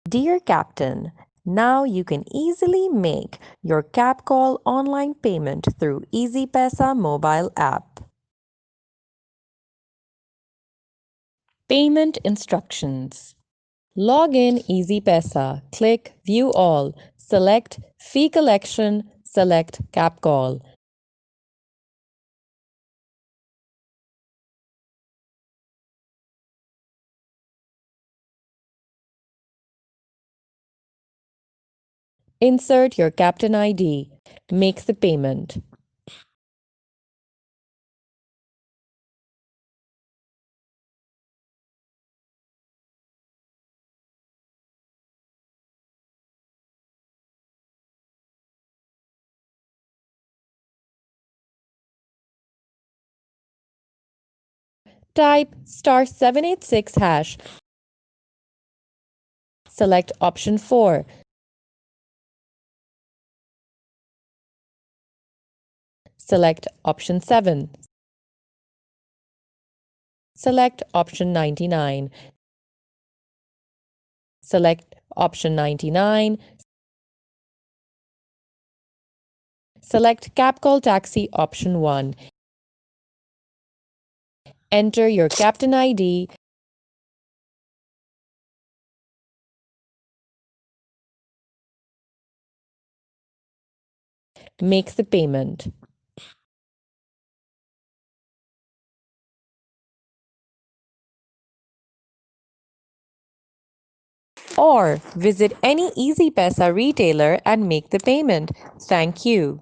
Dear Captain, now you can easily make your CabCall online payment through Easypaisa mobile app. Payment instructions. Log in Easypaisa, click View All, select Fee Collection, select CabCall. Insert your Captain ID. Make the payment. Type *786#. Select option 4. Select option 7. Select option 99. Select option 99. Select CabCall Taxi option 1. Enter your Captain ID. Make the payment. Or visit any Easypaisa retailer and make the payment. Thank you.